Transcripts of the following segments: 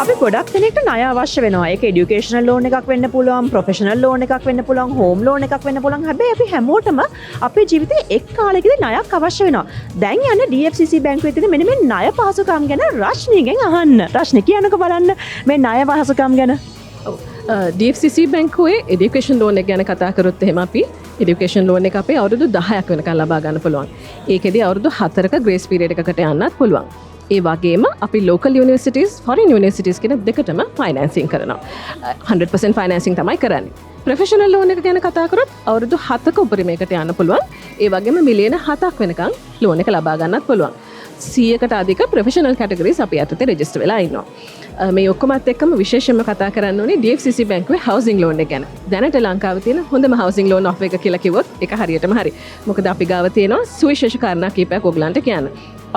අපි ගොඩක් දෙනෙක්ට ණය අවශ්‍ය වෙනවා. ඒක এডুকেෂනල් ලෝන් එකක් වෙන්න පුළුවන්, ප්‍රොෆෙෂනල් ලෝන් එකක් වෙන්න පුළුවන්, හෝම් ලෝන් එකක් වෙන්න පුළුවන්. හැබැයි අපි හැමෝටම අපේ ජීවිතේ එක් කාලයකදී ණයක් අවශ්‍ය වෙනවා. දැන් යන්නේ DFCC බැංකුවේ තියෙන මෙන්න මේ ණය පහසුකම් ගැන රශ්මිගෙන් අහන්න. රශ්මි කියන්නකෝ බලන්න මේ ණය පහසුකම් ගැන. DFCC බැංකුවේ එඩියුකේෂන් ලෝන් එක ගැන කතා කරොත් එහෙම අපි එඩියුකේෂන් ලෝන් එක අපේ අවුරුදු 10ක් වෙනකන් ලබා ගන්න පුළුවන්. ඒකෙදී අවුරුදු 4ක ග්‍රේස් පීරියඩ් එකකට යන්නත් පුළුවන්. ඒ වගේම අපි local universities, foreign universities කියන දෙකටම ෆයිනෑන්සින් කරනවා. 100% ෆයිනෑන්සින් තමයි කරන්නේ. ප්‍රොෆෙෂනල් ලෝන් එක ගැන කතා කරොත් අවුරුදු 7ක උපරිමයකට යන්න පුළුවන්. ඒ වගේම මිලියන 7ක් වෙනකන් ලෝන් එක ලබා ගන්නත් පුළුවන්. 100කට අධික ප්‍රොෆෙෂනල් කැටගරිස් අපි අතේ රෙජිස්ටර් වෙලා ඉන්නවා. මේ ඔක්කොමත් එක්කම විශේෂයෙන්ම කතා කරන්න ඕනේ DFCC බැංකුවේ හවුසින් ලෝන් එක ගැන. දැනට ලංකාවේ තියෙන හොඳම හවුසින් ලෝන් ඔෆර් එක කියලා කිව්වොත් ඒක හරියටම හරි. මොකද අපි ගාව තියෙනවා සුවිශේෂ කාරණා කීපයක් ඔයගලන්ට කියන්න.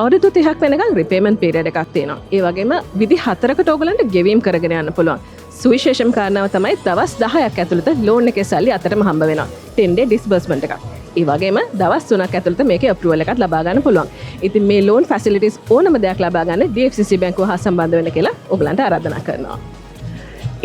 අවුරුදු 30ක් වෙනකන් රිපේමන්ට් පීරියඩ් එකක් තියෙනවා. ඒ වගේම විදි 4කට ඔයගලන්ට ගෙවීම් කරගෙන යන්න පුළුවන්. සුවිශේෂම කාරණාව තමයි දවස් 10ක් ඇතුළත ලෝන් එකේ සල්ලි අතරම හම්බ වෙනවා. 10 day disbursement එකක්. ඒ වගේම දවස් 3ක් ඇතුළත මේකේ අප්‍රූවල් එකක් ලබා ගන්න පුළුවන්. ඉතින් මේ ලෝන් ෆැසිලිටිස් ඕනම දෙයක් ලබා ගන්න DFCC බැංකුව හා සම්බන්ධ වෙන්න කියලා ඔයගලන්ට ආරාධනා කරනවා.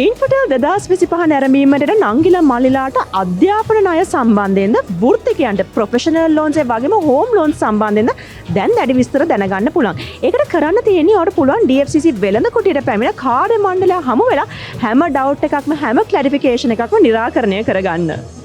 ඉන්පොටල් 2025 නැරඹීමට නංගිලා මල්ලිලාට අධ්‍යාපන ණය සම්බන්ධයෙන්ද වෘත්තිකයන්ට ප්‍රොෆෙෂනල් ලෝන්ස් ඒ වගේම හෝම් ලෝන්ස් සම්බන්ධයෙන්ද දැන් දැඩි විස්තර දැනගන්න පුළුවන්. ඒකට කරන්න තියෙන්නේ ඔයාලට පුළුවන් DFCC වෙළඳ කුටියට පැමිණ කාර්ය මණ්ඩලය හමු වෙලා හැම ඩවුට් එකක්ම හැම ක්ලැරිෆිකේෂන් එකක්ම निराකරණය කරගන්න.